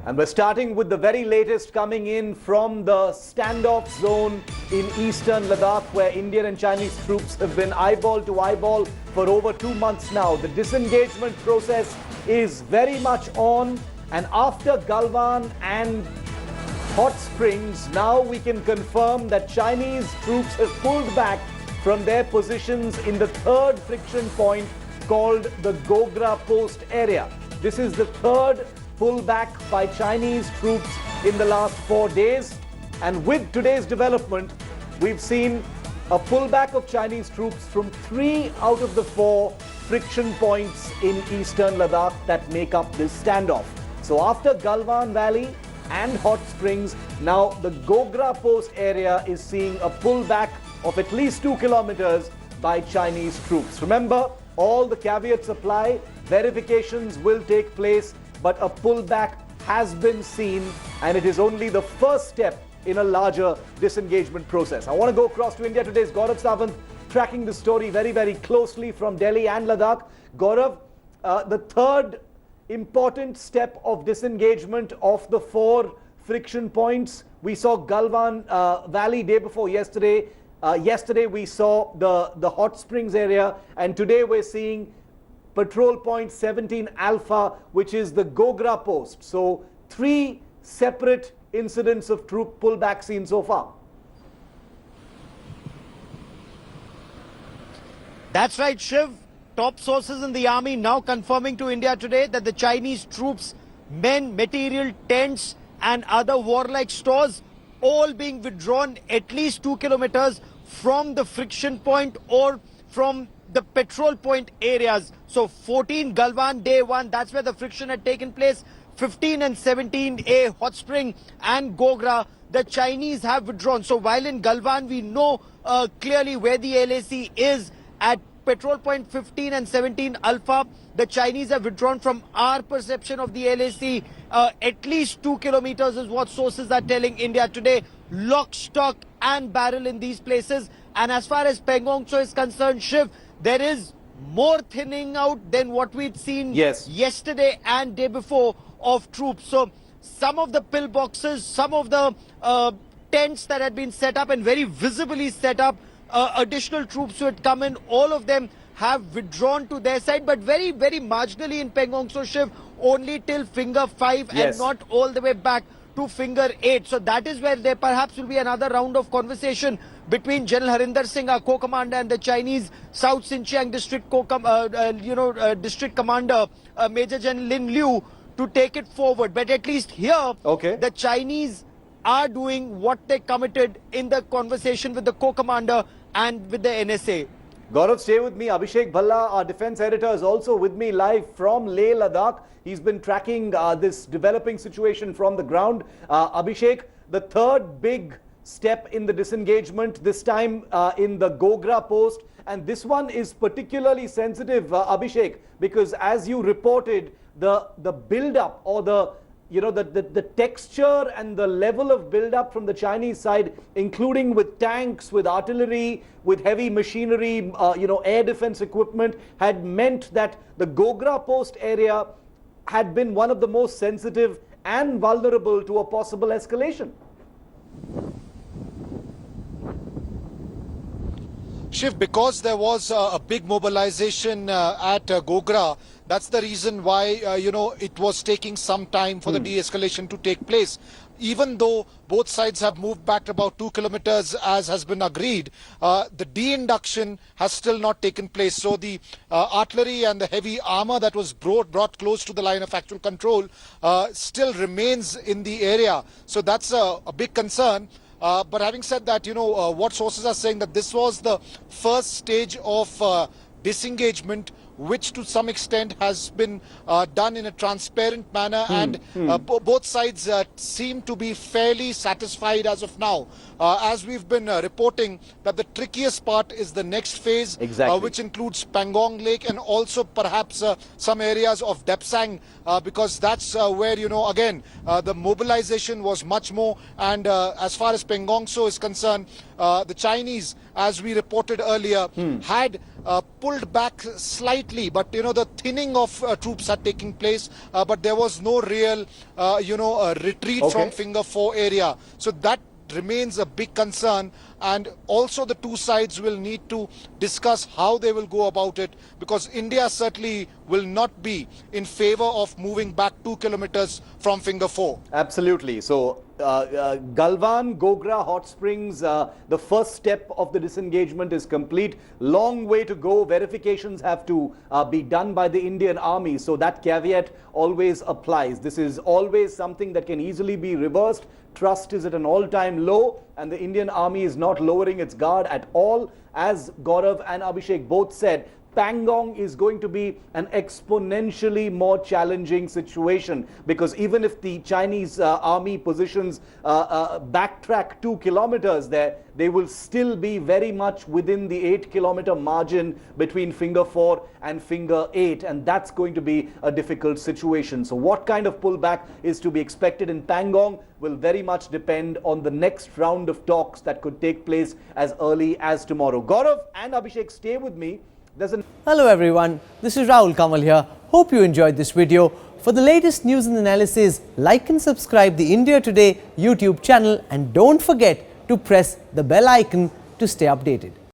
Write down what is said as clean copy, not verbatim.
And we're starting with the very latest coming in from the standoff zone in Eastern Ladakh, where Indian and Chinese troops have been eyeball to eyeball for over 2 months now. The disengagement process is very much on, and after Galwan and Hot Springs, now we can confirm that Chinese troops have pulled back from their positions in the third friction point called the Gogra Post area. This is the third pullback by Chinese troops in the last 4 days. And with today's development, we've seen a pullback of Chinese troops from 3 out of the 4 friction points in Eastern Ladakh that make up this standoff. So after Galwan Valley and Hot Springs, now the Gogra Post area is seeing a pullback of at least 2 kilometers by Chinese troops. Remember, all the caveats apply. Verifications will take place, but a pullback has been seen, and it is only the first step in a larger disengagement process. I want to go across to India. Today's Gaurav Sawant tracking the story very, very closely from Delhi and Ladakh. Gaurav, the third important step of disengagement of the 4 friction points. We saw Galwan Valley day before yesterday. Yesterday we saw the Hot Springs area, and today we're seeing Patrol Point 17 Alpha, which is the Gogra Post. So 3 separate incidents of troop pullback seen so far. That's right, Shiv. Top sources in the army now confirming to India today that the Chinese troops, men, material, tents and other warlike stores all being withdrawn at least 2 kilometers from the friction point or from the patrol point areas. So 14 Galwan day 1, that's where the friction had taken place. 15 and 17A Hot Spring and Gogra, the Chinese have withdrawn. So while in Galwan we know clearly where the LAC is at patrol point 15 and 17 Alpha, the Chinese have withdrawn from our perception of the LAC. At least 2 kilometers is what sources are telling India today. Lock, stock and barrel in these places. And as far as Pangong Tso is concerned, Shiv, there is more thinning out than what we'd seen yesterday and day before of troops. So some of the pillboxes, some of the tents that had been set up and very visibly set up, additional troops who had come in, all of them have withdrawn to their side, but very, very marginally in Pangong Tso, Shiv, only till finger 5 and not all the way back to finger 8. So that is where there perhaps will be another round of conversation between General Harinder Singh, our co-commander, and the Chinese South Xinjiang district district commander, Major General Lin Liu, to take it forward. But at least here, the Chinese are doing what they committed in the conversation with the co-commander and with the NSA. Gaurav, stay with me. Abhishek Bhalla, our defense editor, is also with me live from Leh, Ladakh. He's been tracking this developing situation from the ground. Abhishek, the third big step in the disengagement, this time in the Gogra Post. And this one is particularly sensitive, Abhishek, because as you reported, the build-up or the texture and the level of build-up from the Chinese side, including with tanks, with artillery, with heavy machinery, air defense equipment, had meant that the Gogra Post area had been one of the most sensitive and vulnerable to a possible escalation. Shiv, because there was a big mobilization at Gogra, that's the reason why, it was taking some time for the de-escalation to take place. Even though both sides have moved back about 2 kilometers as has been agreed, the de-induction has still not taken place. So the artillery and the heavy armor that was brought close to the line of actual control still remains in the area. So that's a big concern. But having said that, what sources are saying that this was the first stage of disengagement, which to some extent has been done in a transparent manner, and both sides seem to be fairly satisfied as of now. As we've been reporting, that the trickiest part is the next phase, which includes Pangong Lake and also perhaps some areas of Depsang, because that's where, again, the mobilization was much more. And as far as Pangong Tso is concerned, the Chinese as we reported earlier, had pulled back slightly, but the thinning of troops had taken place, but there was no real retreat from Finger 4 area. So that remains a big concern, and also the two sides will need to discuss how they will go about it, because India certainly will not be in favor of moving back 2 kilometers from Finger 4. Absolutely. So Galwan, Gogra hot springs, the first step of the disengagement is complete. Long way to go. Verifications have to be done by the Indian Army. So that caveat always applies. This is always something that can easily be reversed. Trust is at an all-time low, and the Indian Army is not lowering its guard at all. As Gaurav and Abhishek both said, Pangong is going to be an exponentially more challenging situation, because even if the Chinese army positions backtrack 2 kilometers there, they will still be very much within the 8-kilometer margin between Finger 4 and Finger 8, and that's going to be a difficult situation. So what kind of pullback is to be expected in Pangong will very much depend on the next round of talks that could take place as early as tomorrow. Gaurav and Abhishek, stay with me. Hello everyone, this is Rahul Kamal here. Hope you enjoyed this video. For the latest news and analysis, like and subscribe the India Today YouTube channel, and don't forget to press the bell icon to stay updated.